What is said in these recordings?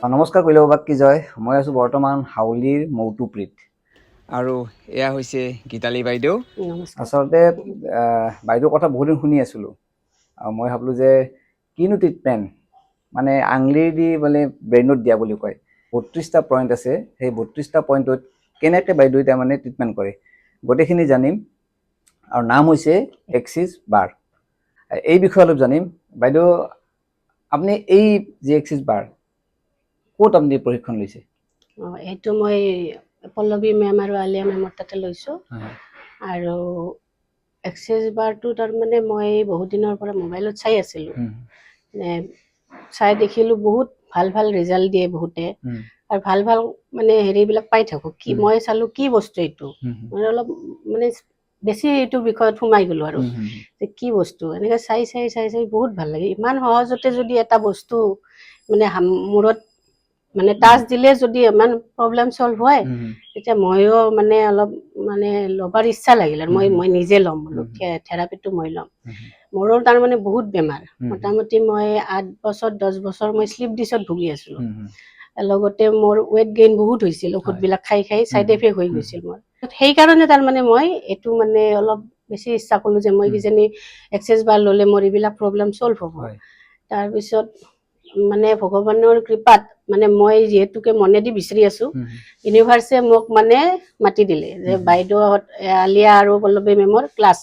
নমস্কাৰ কৈলাবাক কি জয়। মই আছো বৰ্তমান হাউলিৰ মৌটুপ্ৰীত আৰু এয়া হৈছে গীতালী বাইদেউ। আচলতে বাইদেউৰ কথা বহুত দিন শুনি আছিলোঁ আৰু মই ভাবিলোঁ যে কিনো ট্ৰিটমেণ্ট মানে আঙুলিৰ দি মানে ব্ৰেইনত দিয়া বুলি কয়। 32টা পইণ্ট আছে, সেই 32টা পইণ্টত কেনেকৈ বাইদেউ তাৰমানে ট্ৰিটমেণ্ট কৰে গোটেইখিনি জানিম। আৰু নাম হৈছে এক্সিছ বাৰ। এই বিষয়ে অলপ জানিম। বাইদেউ আপুনি এই যে এক্সিছ বাৰ ক'ত আপুনি প্ৰশিক্ষণ লৈছে? এইটো মই পল্লৱী মেম আৰু আলিয়া মেমৰ তাতে লৈছোঁ। আৰু এক্সেছ বাৰটো তাৰমানে মই বহুত দিনৰ পৰা মোবাইলত চাই আছিলোঁ, চাই দেখিলোঁ বহুত ভাল ভাল ৰিজাল্ট দিয়ে বহুতে আৰু ভাল ভাল মানে হেৰিবিলাক পাই থাকোঁ। কি মই চালোঁ কি বস্তু এইটো, মানে অলপ মানে বেছি এইটোৰ বিষয়ত সোমাই গ'লোঁ আৰু যে কি বস্তু এনেকৈ চাই চাই চাই চাই বহুত ভাল লাগে। ইমান সহজতে যদি এটা বস্তু মানে মূৰত মানে টাচ দিলে যদি ইমান প্ৰব্লেম চল্ভ হয়, তেতিয়া ময়ো মানে অলপ মানে ল'বৰ ইচ্ছা লাগিল আৰু মই নিজে ল'ম বোলো, থেৰাপিটো মই ল'ম। মোৰো তাৰমানে বহুত বেমাৰ, মোটামুটি মই 8 বছৰ 10 বছৰ মই শ্লিপ ডিছত ভুগি আছিলোঁ। লগতে মোৰ ৱেইট গেইন বহুত হৈছিল, ঔষধবিলাক খাই খাই ছাইড এফেক্ট হৈ গৈছিল মোৰ। সেইকাৰণে তাৰমানে মই এইটো মানে অলপ বেছি ইচ্ছা কৰিলোঁ যে মই কিজানি এক্সেছ বাৰ ল'লে মোৰ এইবিলাক প্ৰব্লেম চল্ভ হ'ব। তাৰপিছত মানে ভগৱানৰ কৃপাত মানে মই যিহেতুকে মনেদি বিচাৰি আছোঁ, ইউনিভাৰ্ছে মোক মানে মাতি দিলে যে বাইদেউ আলিয়া আৰু পল্লৱী মেমৰ ক্লাছ,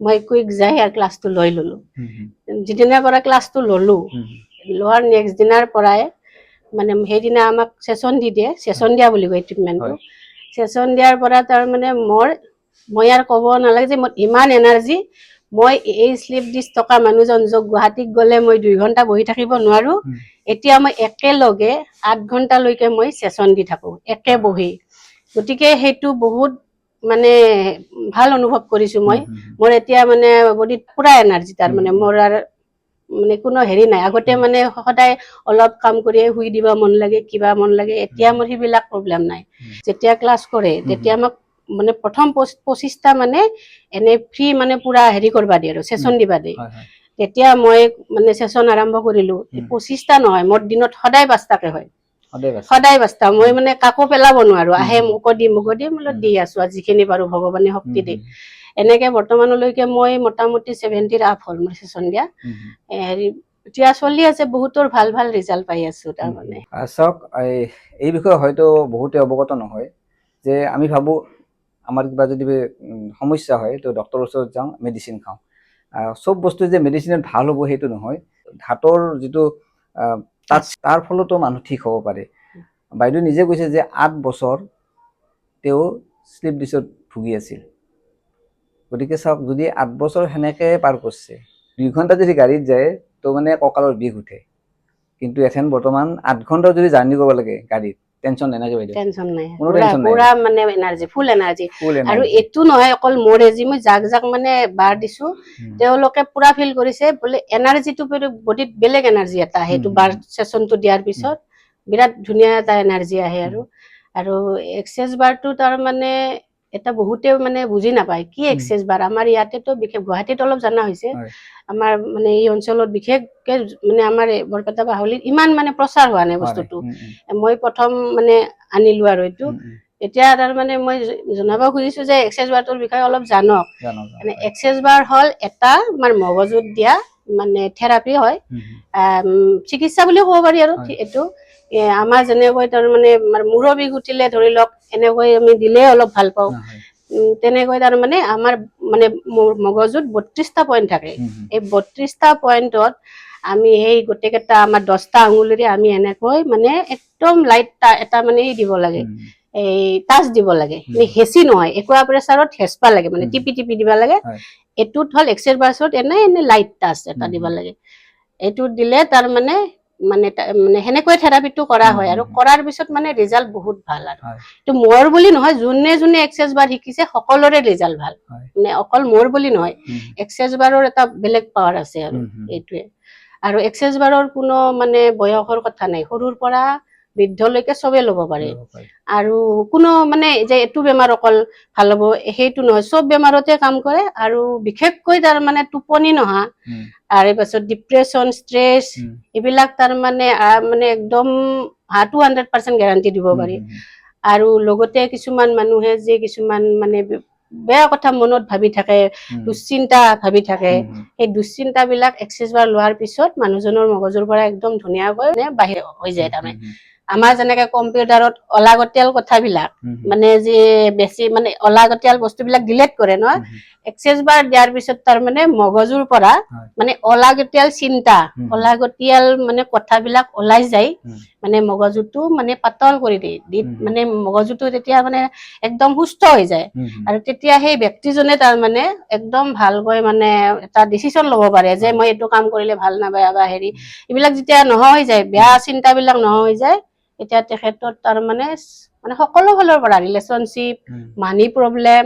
মই কুইক যাই আৰু ক্লাছটো লৈ ল'লোঁ। যিদিনাৰ পৰা ক্লাছটো ল'লোঁ, লোৱাৰ নেক্সট দিনাৰ পৰাই মানে সেইদিনা আমাক ছেশ্যন দি দিয়ে, ছেশ্যন দিয়া বুলি কয় ট্ৰিটমেণ্টটো। ছেশ্যন দিয়াৰ পৰা তাৰমানে মই আৰু ক'ব নালাগে যে মোৰ ইমান এনাৰ্জি। মই এই শ্লিপ ডিছ থকা মানুহজন গুৱাহাটীত গ'লে মই 2 ঘণ্টা বহি থাকিব নোৱাৰোঁ, এতিয়া মই একেলগে 8 ঘণ্টালৈকে মই ছেশ্যন দি থাকোঁ একে বহি। গতিকে সেইটো বহুত মানে ভাল অনুভৱ কৰিছোঁ মই। মোৰ এতিয়া মানে বডিত পুৰা এনাৰ্জি, তাৰমানে মোৰ আৰু মানে কোনো হেৰি নাই। আগতে মানে সদায় অলপ কাম কৰিয়ে শুই দিব মন লাগে, কিবা মন লাগে, এতিয়া মোৰ সেইবিলাক প্ৰব্লেম নাই। যেতিয়া ক্লাছ কৰে তেতিয়া আমাক মানে প্ৰথম 25টা মানে এনে ফ্ৰী মানে পুৰা হেৰি কৰবা দিয়ে আৰু ছেশ্যন দিবা দিয়ে। তেতিয়া মই মানে ছেশ্যন আৰম্ভ কৰিলোঁ। 25টা নহয়, মোৰ দিনত সদায় 5টাকে হয়, সদায় 5টা। মই মানে কাকো পেলাব নোৱাৰোঁ, আহে মোকো দিম বোলো দি আছোঁ আৰু যিখিনি পাৰোঁ ভগৱানে শক্তি দিয়ে। এনেকে বৰ্তমানলৈকে মই মোটামুটি 70ৰ আপ হ'ল মোৰ ছেশ্যন দিয়া। হেৰি এতিয়া চলি আছে, বহুতৰ ভাল ভাল ৰিজাল্ট পাই আছোঁ তাৰমানে। চাওক, এই বিষয়ে হয়তো বহুতে অৱগত নহয় যে আমি ভাবোঁ আমাৰ কিবা যদি সমস্যা হয় তো ডক্টৰৰ ওচৰত যাওঁ, মেডিচিন খাওঁ। চব বস্তু যে মেডিচিনত ভাল হ'ব সেইটো নহয়। হাতৰ যিটো তাৰ ফলতো মানুহ ঠিক হ'ব পাৰে। বাইদেউ নিজে কৈছে যে 8 বছৰ তেওঁ শ্লিপ ডিছত ভুগি আছিল। গতিকে চাওক, যদি 8 বছৰ সেনেকৈ পাৰ কৰিছে, 2 ঘণ্টা যদি গাড়ীত যায় তো মানে কঁকালৰ বিষ উঠে। কিন্তু এখন বৰ্তমান 8 ঘণ্টা যদি জাৰ্ণি কৰিব লাগে গাড়ীত, টেনশ্যন নাই নাকি বাইদেউ? টেনশ্যন নাই, পুৰা পুৰা মানে এনাৰ্জি, ফুল এনাৰ্জি। আৰু এইটো নহয় অকল মোৰ, যি মই যাক মানে বাৰ দিছোঁ তেওঁলোকে পুৰা ফিল কৰিছে বোলে এনাৰ্জিটো বডিত বেলেগ এনাৰ্জি এটা আহে। সেইটো বাৰ ছেশ্যনটো দিয়াৰ পিছত বিৰাট ধুনীয়া এটা এনাৰ্জি আহে। আৰু এক্সেছ বাৰটো তাৰমানে এটা বহুতে মানে বুজি নাপায় কি এক্সেছ বাৰ। আমাৰ ইয়াতেতো বিশেষ গুৱাহাটীত অলপ জনা হৈছে, আমাৰ মানে এই অঞ্চলত বিশেষকে মানে আমাৰ বৰপেটা বা হাউলিত ইমান মানে প্ৰচাৰ হোৱা নাই বস্তুটো। মই প্ৰথম মানে আনিলোঁ আৰু এইটো। এতিয়া তাৰমানে মই জনাব খুজিছোঁ যে এক্সেছ বাৰটোৰ বিষয়ে অলপ জানক। মানে এক্সেছ বাৰ হ'ল এটা আমাৰ মগজুত দিয়া মানে থেৰাপি হয়, চিকিৎসা বুলিও ক'ব পাৰি। আৰু এইটো আমাৰ যেনেকৈ তাৰমানে মূৰৰ বিষ উঠিলে ধৰি লওক এনেকৈ আমি দিলে অলপ ভাল পাওঁ, তেনেকৈ তাৰমানে আমাৰ মানে মগজুত 32টা পইণ্ট থাকে। এই 32টা পইণ্টত আমি সেই গোটেইকেইটা আমাৰ 10টা আঙুলিৰে আমি এনেকৈ মানে একদম লাইট এটা মানে দিব লাগে, এই টাচ দিব লাগে, হেঁচি নহয়, একুৱাপ্ৰেছাৰত হেঁচবা লাগে, মানে টিপি টিপি দিব লাগে। এইটোত হ'ল এক্সেছ বাৰত এনে লাইট টাচ এটা দিব লাগে। এইটোত দিলে তাৰমানে মানে সেনেকৈ থেৰাপিটো কৰা হয়। আৰু কৰাৰ পিছত মানে ৰিজাল্ট বহুত ভাল। আৰু এইটো মোৰ বুলি নহয়, যোনে যোনে এক্সেছ বাৰ শিকিছে সকলোৰে ৰিজাল্ট ভাল। মানে অকল মোৰ বুলি নহয়, এক্সেছ বাৰৰ এটা বেলেগ পাৱাৰ আছে আৰু এইটোৱে। আৰু এক্সেছ বাৰৰ কোনো মানে বয়সৰ কথা নাই, সৰুৰ পৰা বৃদ্ধলৈকে চবে ল'ব পাৰে আৰু কোনো মানে যে এইটো বেমাৰ অকল ভাল হ'ব সেইটো নহয়, চব বেমাৰতে কাম কৰে আৰু বিশেষকৈ তাৰ মানে টোপনি নহা তাৰে পাছত ডিপ্ৰেছন ষ্ট্ৰেছ এইবিলাক তাৰ মানে একদম 200% গেৰাণ্টি দিব পাৰি আৰু লগতে কিছুমান মানুহে যে কিছুমান মানে বেয়া কথা মনত ভাবি থাকে, দুশ্চিন্তা ভাবি থাকে, সেই দুশ্চিন্তাবিলাক এক্সেছ বাৰ লোৱাৰ পিছত মানুহজনৰ মগজুৰ পৰা একদম ধুনীয়াকৈ বাহিৰ হৈ যায়। তাৰমানে আমাৰ যেনেকে কম্পিউটাৰত অলাগতিয়াল কথাবিলাক মানে যে বেছি মানে অলাগতিয়াল বস্তুবিলাক ডিলিট কৰে নহয়, এক্সেছ বাৰ দিয়াৰ পিছত তাৰ মানে মগজুৰ পৰা মানে অলাগতিয়াল চিন্তা অলাগতিয়াল মানে কথাবিলাক ওলাই যায়, মানে মগজুটো মানে পাতল কৰি দিয়ে, মানে মগজুটো তেতিয়া মানে একদম সুস্থ হৈ যায় আৰু তেতিয়া সেই ব্যক্তিজনে তাৰ মানে একদম ভালকৈ মানে এটা ডিচিশ্যন ল'ব পাৰে যে মই এইটো কাম কৰিলে ভাল নাপায় বা হেৰি এইবিলাক যেতিয়া নোহোৱা হৈ যায়, বেয়া চিন্তাবিলাক নোহোৱা হৈ যায়, এতিয়া তেখেতৰ তাৰ মানে সকলো ফালৰ পৰা ৰিলেশ্যনশ্বিপ, মানি প্ৰব্লেম,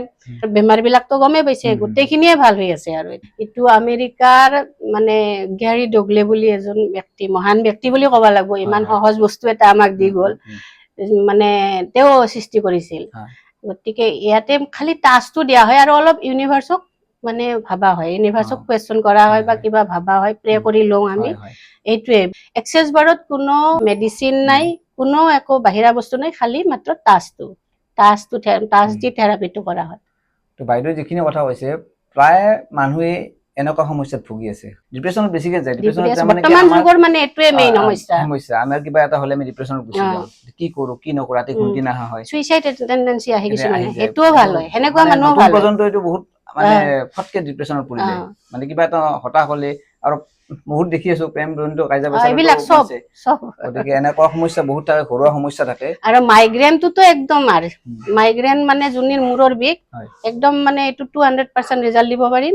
বেমাৰ বিলাকতো গমেই পাইছে, গোটেইখিনিয়ে ভাল হৈ আছে। আৰু এইটো আমেৰিকাৰ মানে গ্যাৰী ডগলে বুলি এজন ব্যক্তি, মহান ব্যক্তি বুলি ক'ব লাগিব, ইমান সহজ বস্তু এটা আমাক দি গ'ল, মানে তেওঁ সৃষ্টি কৰিছিল। গতিকে ইয়াতে খালি টাস্কটো দিয়া হয় আৰু অলপ ইউনিভাৰ্চক মানে ভাবা হয়, ইউনিভাৰ্চক কুৱেশ্যন কৰা হয় বা কিবা ভাবা হয়, প্ৰে কৰি লওঁ আমি, এইটোৱে। এক্সেছ বাৰত কোনো মেডিচিন নাই, কোনো একো বাহিৰা বস্তু নাই, খালি মাত্ৰ টাচ দি থেৰাপিটো কৰা হয়। তো বাইদেউ যিখিনি কথা কৈছে, প্ৰায় মানুহে এনেকুৱা সমস্যাত ভুগি আছে, ডিপ্ৰেছনত বেছিকে যায়। বৰ্তমান যুগৰ মানে এইটোৱে মেইন সমস্যা। আমাৰ কিবা এটা হ'লে আমি ডিপ্ৰেছনত গুচি যাওঁ, কি কৰো কি নকৰো, ৰাতি ঘুমটি নাহা হয়, সুইচাইড টেন্ডেন্সি আহি কিছুমানে, সেইটোও ভাল হয়, সেনেকুৱা মানুহও ভাল হয়। পৰ্যন্ত এইটো বহুত মানে ফটকে ডিপ্ৰেছনত পৰি যায়, মানে কিবা এটা হতাশ হ'লে, আৰু বহুত দেখি আছো প্ৰেম জনিত কাজিয়া পেচালতো আছে, গতিকে এনেকুৱা সমস্যা বহুত থাকে, ঘৰুৱা সমস্যা থাকে। আৰু মাইগ্ৰেনটোতো একদম মাইগ্ৰেন মানে যোনীৰ মূৰৰ বিষ, একদম মানে এইটো 200% ৰিজাল্ট দিব পাৰিম।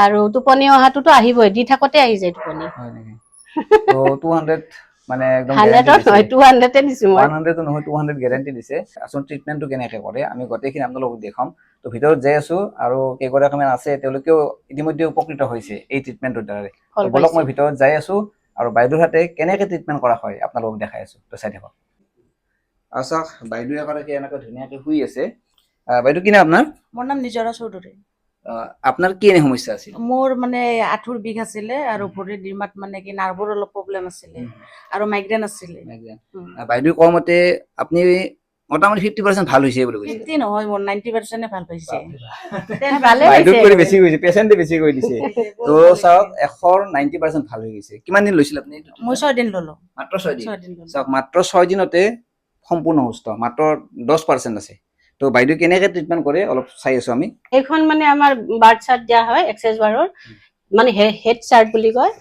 আৰু টোপনি অহাটোতো আহিবই, দি থাকোতে আহি যায় টোপনি। তো 200 মানে একদম 200 দিছো মই, 100 নহয় 200 গ্যাৰান্টি দিছে। আচল ট্ৰিটমেন্টটো কেনেকৈ কৰে আমি গোটেইখিনি আপোনালোকক দেখাম। তো ভিতৰত যাই আছো আৰু কেইগৰাকীমান আছে, তেওঁলোকেও ইতিমধ্যে উপকৃত হৈছে এই ট্ৰিটমেন্টৰ দ্বাৰা। বলক মই ভিতৰত যাই আছো আৰু বাইদেউৰ হাতে কেনেকৈ ট্ৰিটমেন্ট কৰা হয় আপোনালোকক দেখাই আছো, তো চাই থাকক। আচ্ছা, বাইদেউ এগৰাকী এনেকৈ ধুনীয়াকৈ শুই আছে। বাইদেউ কি নাম আপোনাৰ? মোৰ নাম নিজৰা চৌধুৰী। আপনাৰ কি এনে সমস্যা আছিল? মোৰ মানে আঁঠুৰ বিষ আছিলে আৰু ভৰিৰ ডিমাত মানে কি নাৰ্ভৰ অলপ প্ৰব্লেম আছিলে আৰু মাইগ্ৰেন আছিলে। বাইদেউ কোৱা মতে আপনি মোটামুটি 50% ভাল হৈছে বুলি কৈছে। 50 নহয়, মোৰ 90% ভাল পাইছে। বাইদেউ কৰি বেছি গৈছে, পেশেন্টে বেছি কৈ দিছে। তো চাওক 100ৰ 90% ভাল হৈ গৈছে। কিমান দিন লৈছিল আপনি? মই 6 দিন ললো। মাত্ৰ 6 দিন। চাওক মাত্ৰ 6 দিনতে সম্পূৰ্ণ সুস্থ, মাত্ৰ 10% আছে। তো বাইদেউ কেনেকৈ ট্ৰিটমেন্ট কৰে অলপ চাই আছো আমি। এইখন মানে আমাৰ বাৰ্ড চাৰ্ট দিয়া হয়, এক্সেছ বাৰৰ মানে হেড চাৰ্ট বুলি কয়।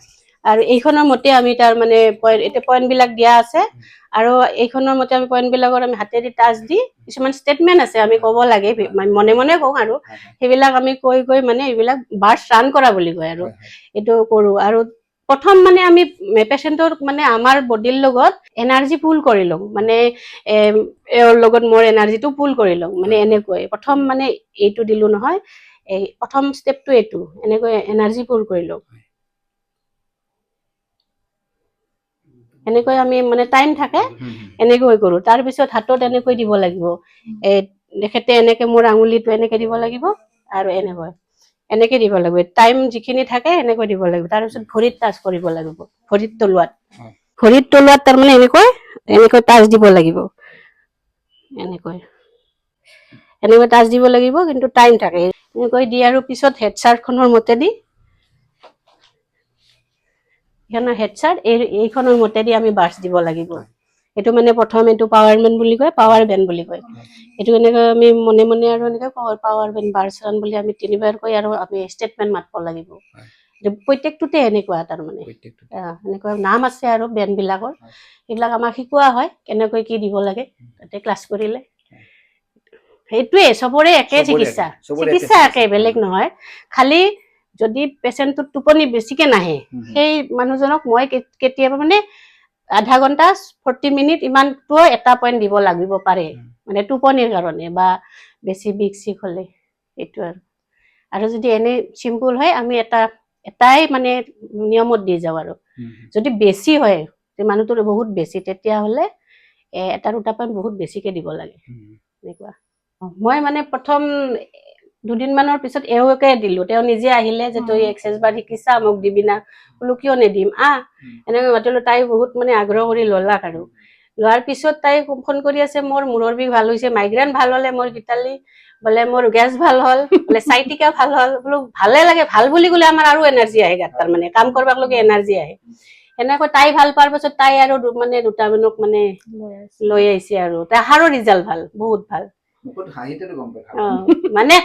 আৰু এইখনৰ মতে আমি তাৰ মানে পইণ্ট বিলাক দিয়া আছে আৰু এইখনৰ মতে আমি পইণ্ট বিলাকৰ আমি হাতেদি টাচ দি কিছুমান ষ্টেটমেন্ট আছে আমি ক'ব লাগে, মনে মনে কওঁ আৰু সেইবিলাক আমি কৈ মানে এইবিলাক বাৰ্ডছ ৰান কৰা বুলি কয় আৰু এইটো কৰো। আৰু প্ৰথম মানে আমি পেচেণ্টৰ মানে আমাৰ বডিৰ লগত এনাৰ্জি পুল কৰি লওঁ, মানে এওঁৰ লগত মোৰ এনাৰ্জিটো পুল কৰি লওঁ, মানে এনেকৈ প্ৰথম মানে এইটো দিলো নহয়, এই প্ৰথম ষ্টেপটো এইটো, এনেকৈ এনাৰ্জি পুল কৰি লওঁ। এনেকৈ আমি মানে টাইম থাকে এনেকৈ কৰো। তাৰপিছত হাতত এনেকৈ দিব লাগিব, তেখেতে এনেকে মোৰ আঙুলিটো এনেকে দিব লাগিব আৰু এনেকে দিব লাগিব, টাইম যিখিনি থাকে এনেকৈ দিব লাগিব। তাৰপিছত ভৰিত টাচ কৰিব লাগিব, ভৰিত তলুৱাত তাৰমানে এনেকৈ টাচ দিব লাগিব, এনেকৈ টাচ দিব লাগিব, কিন্তু টাইম থাকে। এনেকৈ দি আৰু পিছত হেড চাৰ্টখনৰ মতে দি এইখনৰ মতে দি আমি বাৰ্ছ দিব লাগিব। এইটো মানে প্ৰথম এইটো পাৱাৰ বেণ্ড বুলি কয়, পাৱাৰ বেণ্ড বুলি কয়। এইটো এনেকৈ আমি মনে মনে আৰু এনেকৈ পাৱাৰ বেণ্ড বাৰ্ছ ৰান বুলি আমি 3বাৰ কৈ আৰু আমি ষ্টেটমেণ্ট মাতিব লাগিব। প্ৰত্যেকটোতে এনেকুৱা তাৰমানে এনেকুৱা নাম আছে আৰু বেণ্ড বিলাকৰ, সেইবিলাক আমাক শিকোৱা হয় কেনেকৈ কি দিব লাগে, তাতে ক্লাছ কৰিলে। সেইটোৱে চবৰে একে চিকিৎসা একে, বেলেগ নহয়। খালি যদি পেচেণ্টটোৰ টোপনি বেছিকে নাহে, সেই মানুহজনক মই কেতিয়াবা মানে আধা ঘন্টা 40 মিনিট ইমানটো এটা পইণ্ট দিব লাগিব পাৰে, মানে টোপনিৰ কাৰণে বা বেছি বিষ চিক হলে এইটো। আৰু যদি এনে চিম্পুল হয় আমি এটাই মানে নিয়মত দি যাওঁ। আৰু যদি বেছি হয়, মানুহটোৰ বহুত বেছি, তেতিয়াহ'লে এটা 2টা পইণ্ট বহুত বেছিকে দিব লাগে এনেকুৱা। মই মানে প্ৰথম 2 দিনমানৰ পিছত এওঁকে দিলোঁ। তেওঁ নিজে আহিলে যে তই এক্সাৰচাইজ বাৰ শিকিছা, মোক দিবি না? বোলো কিয় নিদিম, এনেকৈ মাতিলোঁ। তাই বহুত মানে আগ্ৰহ কৰি ল'লাক আৰু লোৱাৰ পিছত তাই ফোন কৰি আছে, মোৰ মূৰৰ বিষ ভাল হৈছে, মাইগ্ৰেইন ভাল হ'লে, মোৰ গীতালি বোলে মোৰ গেছ ভাল হ'ল, বোলে চাইটিকা ভাল হ'ল। বোলো ভালে লাগে, ভাল বুলি ক'লে আমাৰ আৰু এনাৰ্জি আহে গাত, তাৰমানে কাম কৰবাক লগে এনাৰ্জি আহে। এনেকৈ তাই ভাল পোৱাৰ পাছত তাই আৰু মানে 2টা মানক মানে লৈ আহিছে আৰু তাহাৰো ৰিজাল্ট ভাল, বহুত ভাল। মানে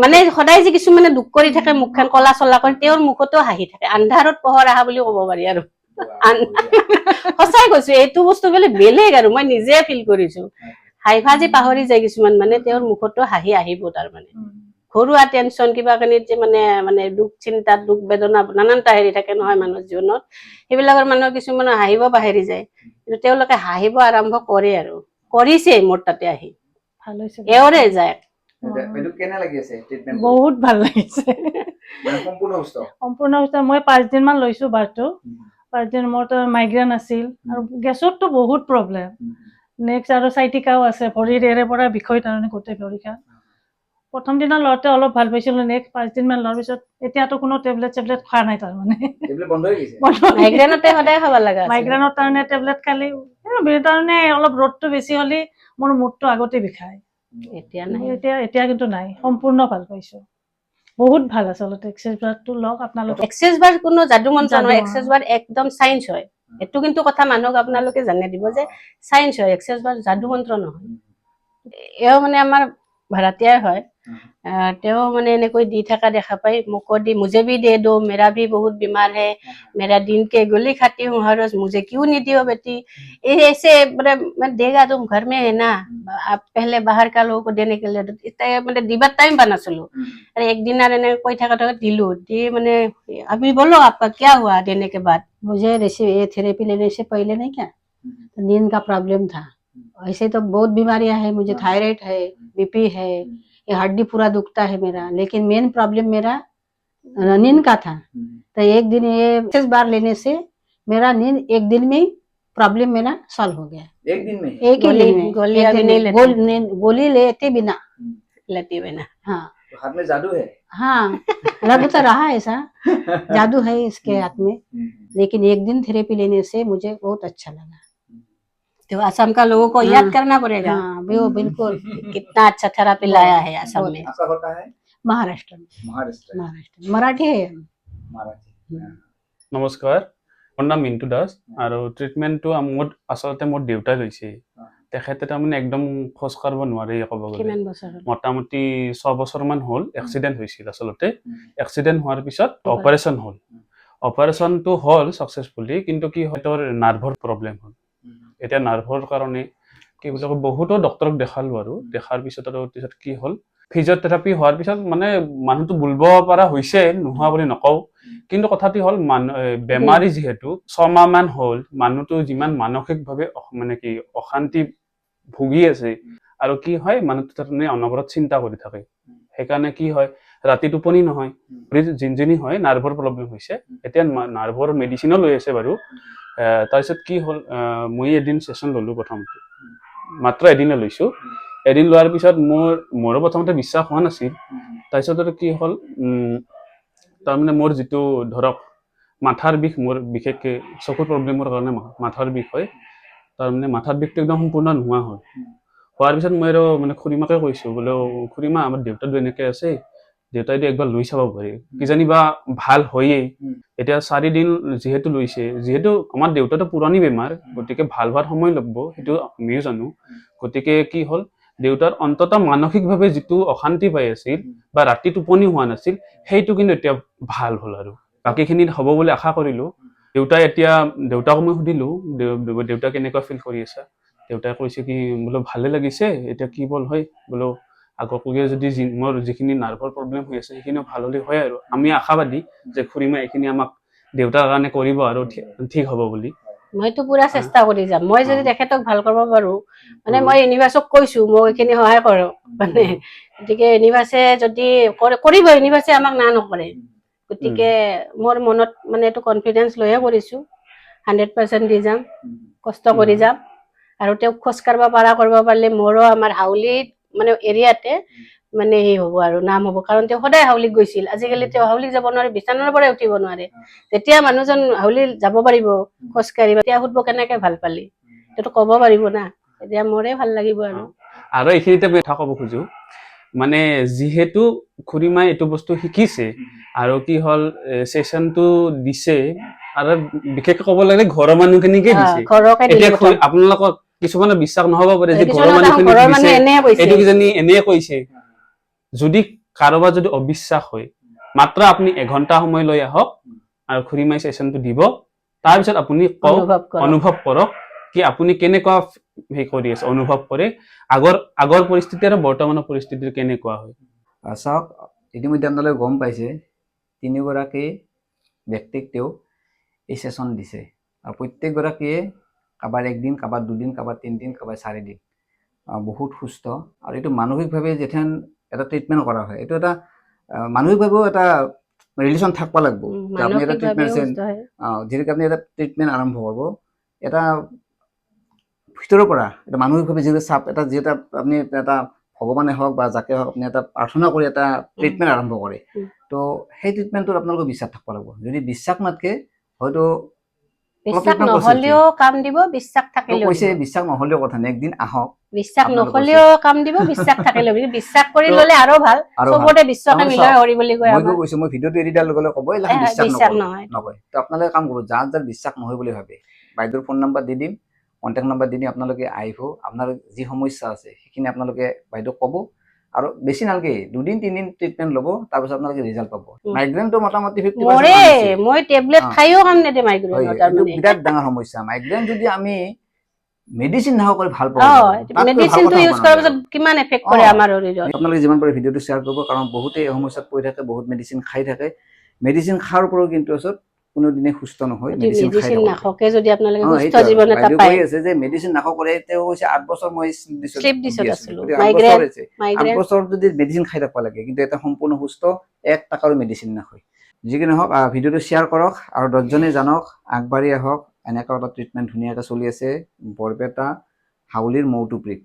মানে সদায় যে কিছুমানে দুখ কৰি থাকে, মুখখন কলা চলা কৰি, তেওঁৰ মুখতো হাঁহি থাকে। আন্ধাৰত পোহৰ আহা বুলি ক'ব পাৰি আৰু সঁচাই কৈছো, এইটো বস্তু বোলে বেলেগ আৰু মই নিজে ফিল কৰিছো। হাইফা যে পাহৰি যায় কিছুমান, মানে তেওঁৰ মুখতো হাঁহি আহিব। তাৰমানে ঘৰুৱা টেনচন কিবা কানিত যে মানে মানে দুখ চিন্তা, দুখ বেদনা, নানানটা হেৰি থাকে নহয় মানুহৰ জীৱনত, সেইবিলাকৰ মানুহৰ কিছুমানৰ হাঁহিব পাহৰি যায়, কিন্তু তেওঁলোকে হাঁহিব আৰম্ভ কৰে আৰু কৰিছে মোৰ তাতে আহি। ভাল হৈছে, এওঁৰে যায়। বহুত ভাল লাগিছে। সম্পূৰ্ণ সুস্থ। মই 5 দিনমান লৈছো বাৰটো। 5 দিন মোৰ মাইগ্ৰেইন আছিল আৰু গেছৰতো বহুত প্ৰব্লেম। নেক্সট আৰু চাইটিকাও আছে, ভৰিৰ এৰে পৰা বিষয়, তাৰমানে গোটেই ভৰিখন। প্ৰথম দিনা লওঁতে অলপ ভাল পাইছিলোঁ। নেক্সট 5 দিনমান লোৱাৰ পিছত এতিয়াতো কোনো টেবলেট খোৱা নাই, তাৰমানে মাইগ্ৰেইনতে সদায় খাব লগা আছে। মাইগ্ৰেইনৰ কাৰণে টেবলেট খালি, তাৰমানে অলপ ৰ'দটো বেছি হ'লে মোৰ মূৰটো আগতে বিষায়। এতিয়া নাই, এতিয়া কিন্তু নাই, সম্পূৰ্ণ ভাল পাইছোঁ। বহুত ভাল আচলতে এক্সাৰচাইজটো লওক আপোনালোকে। এক্সাৰচাইজ বাৰ কোনো যাদু মন্ত্ৰ নহয়, যাদু এক্সাৰচাইজ বাৰ একদম চাইন্স হয়। এইটো কিন্তু কথা মানুহক আপোনালোকে জানি দিব যে চাইন্স হয়, এক্সাৰচাইজ বাৰ যাদু মন্ত্ৰ নহয়। এও মানে আমাৰ ভাড়াতীয়াই হয়। তেওঁ মানে এনেকৈ দি থকা দেখা পাই মোক দি, मुझे भी दे दो, मेरा भी बहुत बीमार है, मेरा दिन के गोली खाती हूँ हर रोज, मुझे क्यों नहीं दियो बेटी? ऐसे मैं देगा तुम घर में है ना, आप पहले बाहर का लोगों को देने के लिए মানে দিবার টাইম বানাছিলো। अरे एक दिन एने কৈ থাকা दिलू दी मैंने, अभी बोलो आपका क्या हुआ देने के बाद? मुझे ये थेरेपी लेने से पहले नहीं क्या, तो नींद का प्रॉब्लम था। ऐसे तो बहुत बीमारियां हैं, मुझे थायराइड है, बीपी है, ये हड्डी पूरा दुखता है मेरा, लेकिन मेन प्रॉब्लम मेरा नींद का था। तो एक दिन ये 10 बार लेने से मेरा नींद एक दिन में प्रॉब्लम मेरा सॉल्व हो गया। एक दिन में, एक ही दिन में। गोली लेते बिना हाँ, हाथ में जादू है। हाँ, लग तो रहा है ऐसा, जादू है इसके हाथ में, लेकिन एक दिन थेरेपी लेने से मुझे बहुत अच्छा लगा। तो असम का लोगों को याद करना पड़ेगा। हाँ, बिल्कुल। कितना अच्छा थेरेपी लाया है असम में। आपका घर कहाँ है? महाराष्ट्र में। महाराष्ट्र मराठी है। নমস্কাৰ, মোৰ নাম মিণ্টু দাস আৰু ট্ৰিটমেণ্টটো আচলতে মোৰ দেউতাই লৈছে। তেখেতে তাৰমানে একদম খোজ কাঢ়িব নোৱাৰে ক'ব গ'লে। কিমান বছৰ হ'ল? মোটামুটি 6 বছৰমান হ'ল। এক্সিডেণ্ট হৈছিল আচলতে। এক্সিডেণ্ট হোৱাৰ পিছত অপাৰেশ্যন হ'ল। অপাৰেশ্যনটো হ'ল ছাকচেছফুলি, কিন্তু কি হয় তোৰ নাৰ্ভৰ প্ৰব্লেম হ'ল। এতিয়া নাৰ্ভৰ কাৰণে কি বুলি কয়, বহুতো ডক্তৰক দেখালোঁ আৰু দেখাৰ পিছত কি হ'ল, ফিজিঅ'থেৰাপি হোৱাৰ পিছত মানে মানুহটো বুলিব পৰা হৈছে, নোহোৱা বুলি নকওঁ, কিন্তু কথাটো হ'ল বেমাৰী যিহেতু 6 মাহমান হ'ল, মানুহটো যিমান মানসিকভাৱে মানে কি অশান্তি ভুগি আছে, আৰু কি হয় মানুহটো তাৰমানে অনবৰত চিন্তা কৰি থাকে। সেইকাৰণে কি হয়, ৰাতি টোপনি নহয়, জিনজিনি হয়, নাৰ্ভৰ প্ৰব্লেম হৈছে। এতিয়া নাৰ্ভৰ মেডিচিনো লৈ আছে বাৰু। তাৰপিছত কি হ'ল, মই এদিন ছেশ্যন ল'লোঁ প্ৰথমতে, মাত্ৰ এদিনে লৈছোঁ। এদিন লোৱাৰ পিছত মোৰো প্ৰথমতে বিশ্বাস হোৱা নাছিল। তাৰপিছত কি হ'ল, তাৰমানে মোৰ যিটো ধৰক মাথাৰ বিষ, মোৰ বিশেষকৈ চকুৰ প্ৰব্লেমৰ কাৰণে মাথাৰ বিষ হয়, তাৰমানে মাথাৰ বিষটো একদম সম্পূৰ্ণ নোহোৱা হ'ল। হোৱাৰ পিছত মই আৰু মানে খুৰীমাকে কৈছোঁ, বোলো খুৰীমা আমাৰ দেউতাটো এনেকৈ আছে, দেউতাইতো একবাৰ লৈ চাব পাৰি, কিজানি বা ভাল হয়েই। এতিয়া 4 দিন যিহেতু লৈছে, যিহেতু আমাৰ দেউতাটো পুৰণি বেমাৰ, গতিকে ভাল হোৱাৰ সময় ল'ব, সেইটো আমিও জানো। গতিকে কি হ'ল, দেউতাৰ অন্ততঃ মানসিকভাৱে যিটো অশান্তি পাই আছিল বা ৰাতি টোপনি হোৱা নাছিল, সেইটো কিন্তু এতিয়া ভাল হ'ল আৰু বাকীখিনিত হ'ব বুলি আশা কৰিলোঁ। দেউতাক মই সুধিলোঁ, দেউতা কেনেকুৱা ফিল কৰি আছা? দেউতাই কৈছে কি, বোলো ভালে লাগিছে, এতিয়া কি বল হয়, বোলো আগতকৈ যদি মোৰ যিখিনি নাৰ্ভৰ প্ৰব্লেম হৈ আছে সেইখিনিও ভাল হ'লে হয়, আৰু আমি আশাবাদী যে খুৰীমা এইখিনি আমাক দেউতাৰ কাৰণে কৰিব আৰু ঠিক হ'ব বুলি। মইতো পুৰা চেষ্টা কৰি যাম। মই যদি তেখেতক ভাল কৰিব পাৰো, মানে মই ইউনিভাৰ্চক কৈছো মোক এইখিনি সহায় কৰক, মানে গতিকে ইউনিভাৰ্চে যদি কৰিব, ইউনিভাৰ্চে আমাক না নকৰে। গতিকে মোৰ মনত মানে এইটো কনফিডেন্স লৈয়ে কৰিছো, 100% দি যাম, কষ্ট কৰি যাম, আৰু তেওঁক খোজ কাঢ়িব পাৰা কৰিব পাৰিলে মোৰো আমাৰ হাউলিত মানে এৰিয়াতে মানে সেই হ'ব আৰু নাম হ'ব, কাৰণ তেওঁ সদায় হাউলিত গৈছিল। আজিকালি তেওঁ হাউলিত যাব নোৱাৰে, বিছনাৰ পৰাই উঠিব নোৱাৰে। যেতিয়া মানুহজন হাউলি যাব পাৰিব খোজ কাঢ়িব, তেতিয়া সুধিব কেনেকে ভাল পালি, তেওঁতো ক'ব পাৰিব না, তেতিয়া মোৰে ভাল লাগিব আৰু। আৰু এইখিনিতে মই কথা ক'ব খোজো, মানে যিহেতু খুৰীমাই এইটো বস্তু শিকিছে আৰু কি হ'ল চেচনটো দিছে, আৰু বিশেষকৈ ক'ব লাগিলে ঘৰৰ মানুহখিনিকে দিছে। ঘৰকে এতিয়া দিলে আপোনালোকক কিছুমানে বিশ্বাস নহ'ব পাৰে যে ঘৰৰ কিছুমানে মানুহখিনিক ঘৰৰ দিছে, মানুহে এনে কৈছে। এইটো কিজানি এনে কৈছে। যদি কাৰোবাৰ যদি অবিশ্বাস হয়, মাত্ৰ আপুনি এঘণ্টা সময় লৈ আহক আৰু খুৰীমাই চেচনটো দিব, তাৰপিছত আপুনি অনুভৱ কৰক কি আপুনি কেনেকুৱা হেৰি কৰি আছে, অনুভৱ কৰে আগৰ পৰিস্থিতি আৰু বৰ্তমানৰ পৰিস্থিতিৰ কেনেকুৱা হয়। চাওক, ইতিমধ্যে আপোনালোকে গম পাইছে 3গৰাকী ব্যক্তিক তেওঁ এই চেচন দিছে, আৰু প্ৰত্যেকগৰাকীয়ে কাৰোবাৰ 1 দিন, কাৰোবাৰ 2 দিন, কাৰোবাৰ 3 দিন, কাৰোবাৰ 4 দিন, বহুত সুস্থ। আৰু এইটো মানসিকভাৱে যেথেন এটা ট্ৰিটমেণ্ট কৰা হয়, এইটো এটা মানসিকভাৱেও এটা ৰিলেশ্যন থাকিব লাগিব। আপুনি এটা ট্ৰিটমেণ্ট যিহেতু আপুনি এটা ট্ৰিটমেণ্ট আৰম্ভ কৰিব, এটা ভিতৰৰ পৰা এটা মানসিকভাৱে যিহেতু চাপ এটা, যিহেতু আপুনি এটা ভগৱানে হওক বা যাকে হওক আপুনি এটা প্ৰাৰ্থনা কৰি এটা ট্ৰিটমেণ্ট আৰম্ভ কৰে, তো সেই ট্ৰিটমেণ্টটোত আপোনালোকৰ বিশ্বাস থাকিব লাগিব। যদি বিশ্বাস নাথাকে হয়তো বিশ্বাস নহ'লেও কাম দিব, বিশ্বাস থাকিলেও কৈছে বিশ্বাস নহ'লেও কথা নাই, একদিন আহক, বিশ্বাস নহ'লেও কাম দিব, বিশ্বাস থাকিলেও। বিশ্বাস কৰি ল'লে আৰু ভাল, চবতে বিশ্বাসে মিলাই হৰি বুলি কয়। মই কৈছো, মই ভিডিঅ'টো এৰি দিয়াৰ লগে লগে ক'ব বিশ্বাস নকয়। তো আপোনালোকে কাম কৰিব, যাৰ যাৰ বিশ্বাস নহয় বুলি ভাবে, বাইদেউৰ ফোন নাম্বাৰ দি দিম, কণ্টেক্ট নাম্বাৰ দি দিম, আপোনালোকে আহিব, আপোনাৰ যি সমস্যা আছে সেইখিনি আপোনালোকে বাইদেউক ক'ব, আৰু বেছি নালাগে 2 দিন 3 দিন ট্ৰিটমেণ্ট ল'ব, তাৰপিছত আপোনালোকে ৰিজাল্ট পাব। মাইগ্ৰেনটো মোটামুটি 50% মই টেবলেট খাইও কাম নিদিয়ে মাইগ্ৰেনৰ। এইটো বিৰাট ডাঙৰ সমস্যা। মাইগ্ৰেন যদি আমি মেডিচিন নাখাওঁ কৰি ভাল পাওঁ, মেডিচিনটো ইউজ কৰাৰ পিছত কিমান এফেক্ট কৰে আমাৰ শৰীৰত। আপোনালোকে যিমান পাৰে ভিডিঅ'টো শ্বেয়াৰ কৰিব, কাৰণ বহুতেই এই সমস্যাত পৰি থাকে, বহুত মেডিচিন খাই থাকে। মেডিচিন খোৱাৰ পৰাও কিন্তু ওচৰত কোনোদিনে সুস্থ নহয়। মেডিচিন নাখাওকে যদি আপোনালোকে সুস্থ জীৱন এটা পায়। আছে যে মেডিচিন নাখাওঁৰে, তেওঁ কৈছে 8 বছৰ মই শ্লিপ ডিছত আছিলো, 8 বছৰ যদি মেডিচিন খাই থাকিব লাগে, কিন্তু এটা সম্পূৰ্ণ সুস্থ, 1 টকাৰো মেডিচিন নাখায়। যিকি নহওক, ভিডিঅ'টো শ্বেয়াৰ কৰক আৰু 10জনে জানক, আগবাঢ়ি আহক। এনেকুৱা এটা ট্ৰিটমেণ্ট ধুনীয়াকৈ চলি আছে বৰপেটা হাউলিৰ মৌতুপুৰীত।